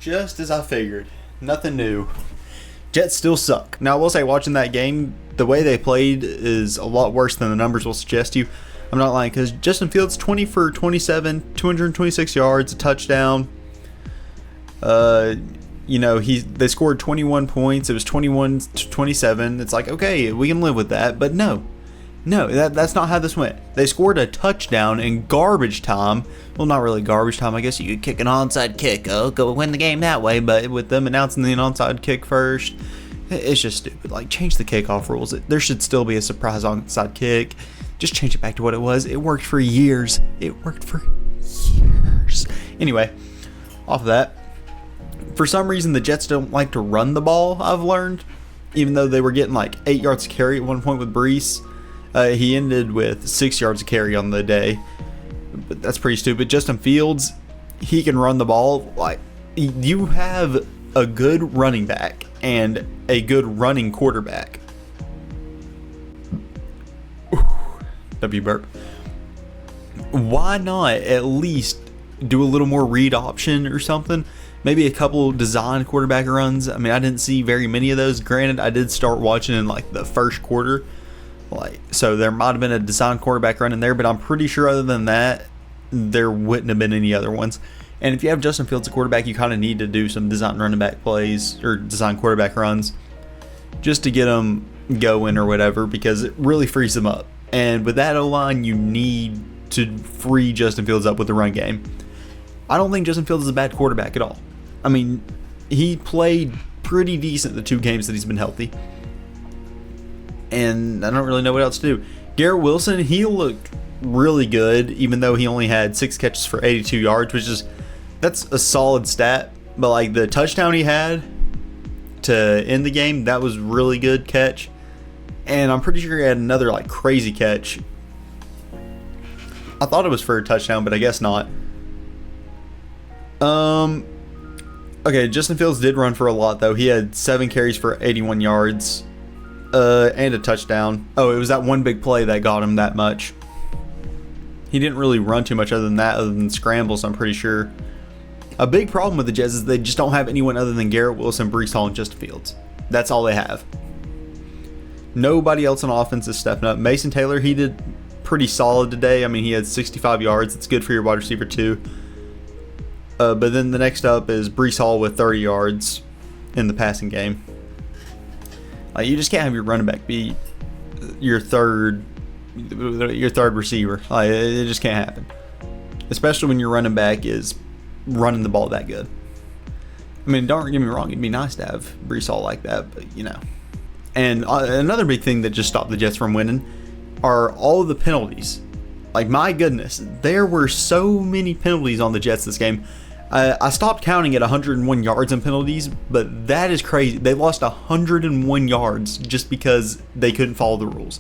Just as I figured. Nothing new. Jets still suck. Now, I will say, watching that game, the way they played is a lot worse than the numbers will suggest you. I'm not lying, because Justin Fields, 20 for 27, 226 yards, a touchdown. They scored 21 points. It was 21-27. It's like, okay, we can live with that. But no, that's not how this went. They scored a touchdown in garbage time. Well, not really garbage time. I guess you could kick an onside kick. Oh, go win the game that way. But with them announcing the onside kick first, it's just stupid. Like, change the kickoff rules. There should still be a surprise onside kick. Just change it back to what it was. It worked for years. Anyway, off of that. For some reason, the Jets don't like to run the ball, I've learned. Even though they were getting like 8 yards to carry at one point with Brees. He ended with 6 yards to carry on the day. But that's pretty stupid. Justin Fields, he can run the ball. Like, you have a good running back and a good running quarterback. W burp. Why not at least do a little more read option or something? Maybe a couple design quarterback runs. I mean, I didn't see very many of those. Granted, I did start watching in like the first quarter. So there might have been a design quarterback run in there, but I'm pretty sure other than that, there wouldn't have been any other ones. And if you have Justin Fields as quarterback, you kind of need to do some design running back plays or design quarterback runs just to get them going or whatever, because it really frees them up. And with that O-line, you need to free Justin Fields up with the run game. I don't think Justin Fields is a bad quarterback at all. I mean, he played pretty decent the 2 games that he's been healthy. And I don't really know what else to do. Garrett Wilson, he looked really good, even though he only had 6 catches for 82 yards, that's a solid stat. But like the touchdown he had to end the game, that was really good catch. And I'm pretty sure he had another like crazy catch. I thought it was for a touchdown, but I guess not. Okay, Justin Fields did run for a lot though. He had 7 carries for 81 yards. And a touchdown. Oh, it was that one big play that got him that much. He didn't really run too much other than scrambles, I'm pretty sure. A big problem with the Jets is they just don't have anyone other than Garrett Wilson, Brees Hall, and Justin Fields. That's all they have. Nobody else on offense is stepping up. Mason Taylor, he did pretty solid today. I mean, he had 65 yards. It's good for your wide receiver too. But then the next up is Brees Hall with 30 yards in the passing game. Like, you just can't have your running back be your third receiver. Like, it just can't happen. Especially when your running back is running the ball that good. I mean, don't get me wrong, it'd be nice to have Brees Hall like that, but you know. And another big thing that just stopped the Jets from winning are all the penalties. Like, my goodness, there were so many penalties on the Jets this game. I stopped counting at 101 yards in penalties, but that is crazy. They lost 101 yards just because they couldn't follow the rules.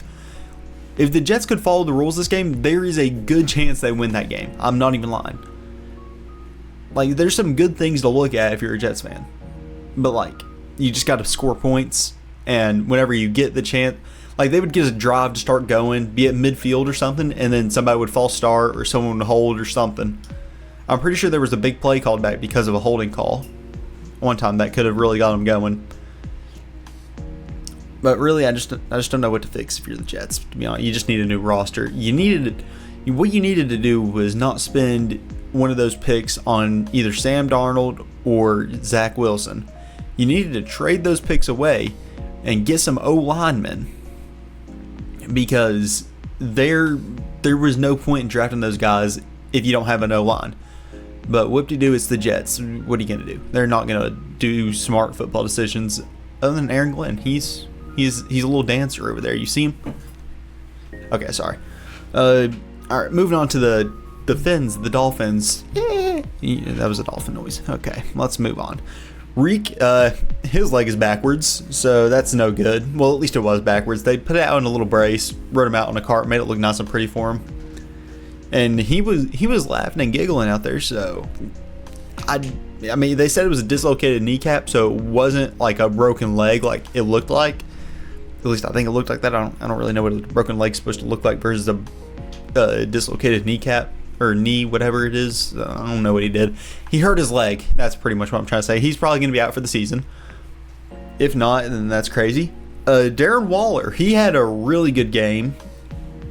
If the Jets could follow the rules this game, there is a good chance they win that game. I'm not even lying. Like, there's some good things to look at if you're a Jets fan. But, like, you just got to score points, and whenever you get the chance, like, they would get a drive to start going, be at midfield or something, and then somebody would false start or someone would hold or something. I'm pretty sure there was a big play called back because of a holding call one time that could have really got them going. But really, I just don't know what to fix if you're the Jets. To be honest, you just need a new roster. What you needed to do was not spend one of those picks on either Sam Darnold or Zach Wilson. You needed to trade those picks away and get some O-linemen, because there was no point in drafting those guys if you don't have an O-line. But whoop-de-doo, it's the Jets. What are you going to do? They're not going to do smart football decisions. Other than Aaron Glenn, he's a little dancer over there. You see him? Okay, sorry. All right, moving on to the Fins, the Dolphins. Yeah, that was a dolphin noise. Okay, let's move on. Reek, his leg is backwards, so that's no good. Well, at least it was backwards. They put it out in a little brace, wrote him out on a cart, made it look nice and pretty for him. And he was laughing and giggling out there, so I mean, they said it was a dislocated kneecap, so it wasn't like a broken leg like it looked like. At least I think it looked like that. I don't really know what a broken leg's supposed to look like versus a dislocated kneecap or knee, whatever it is. I don't know what he did. He hurt his leg. That's pretty much what I'm trying to say. He's probably going to be out for the season. If not, then that's crazy. Darren Waller, he had a really good game.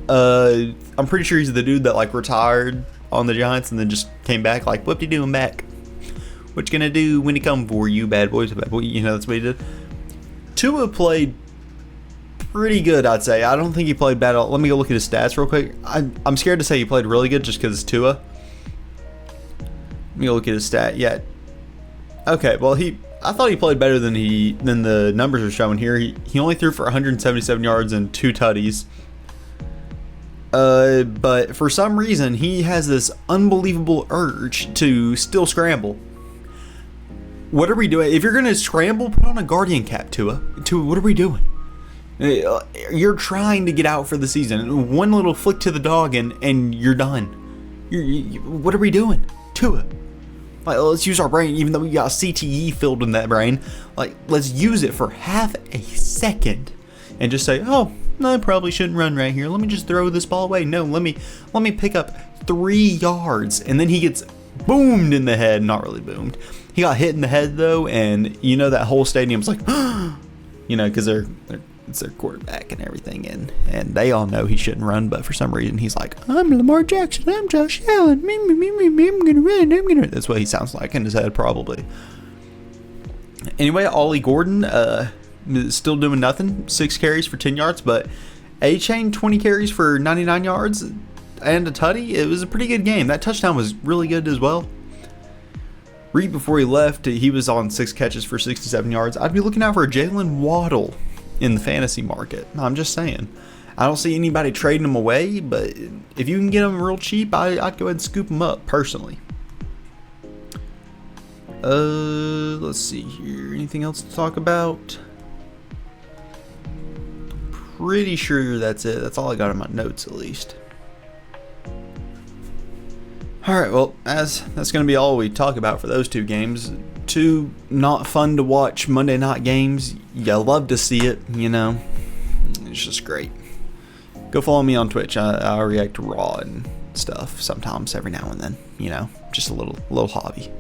I'm pretty sure he's the dude that like retired on the Giants and then just came back like, what you doing back? What you gonna do when he come for you, bad boys? Bad boy, you know, that's what he did. Tua played pretty good, I'd say. I don't think he played bad at all. Let me go look at his stats real quick. I'm scared to say he played really good just because it's Tua. Let me go look at his stat. Yeah. Okay, well, I thought he played better than the numbers are showing here. He only threw for 177 yards and 2 tutties. But for some reason, he has this unbelievable urge to still scramble. What are we doing? If you're going to scramble, put on a Guardian cap, Tua. Tua, what are we doing? You're trying to get out for the season. One little flick to the dog and you're done. What are we doing? Tua. Like, let's use our brain, even though we got CTE filled in that brain. Like, let's use it for half a second and just say, oh, no, I probably shouldn't run right here. Let me just throw this ball away. No, let me pick up 3 yards. And then he gets boomed in the head. Not really boomed. He got hit in the head, though, and you know that whole stadium's like, you know, because it's their quarterback and everything, and they all know he shouldn't run, but for some reason he's like, I'm Lamar Jackson, I'm Josh Allen, me, I'm gonna run. That's what he sounds like in his head, probably. Anyway, Ollie Gordon is still doing nothing. 6 carries for 10 yards, but A-Chain 20 carries for 99 yards and a tutty. It was a pretty good game. That touchdown was really good as well. Reed, before he left, he was on 6 catches for 67 yards. I'd be looking out for a Jalen Waddle in the fantasy market. I'm just saying. I don't see anybody trading him away, but if you can get him real cheap, I'd go ahead and scoop him up, personally. Let's see here. Anything else to talk about? Pretty sure that's it. That's all I got in my notes, at least. Alright, well, that's going to be all we talk about for those 2 games. 2 not fun to watch Monday night games. You love to see it, you know. It's just great. Go follow me on Twitch. I react to Raw and stuff sometimes, every now and then. You know, just a little hobby.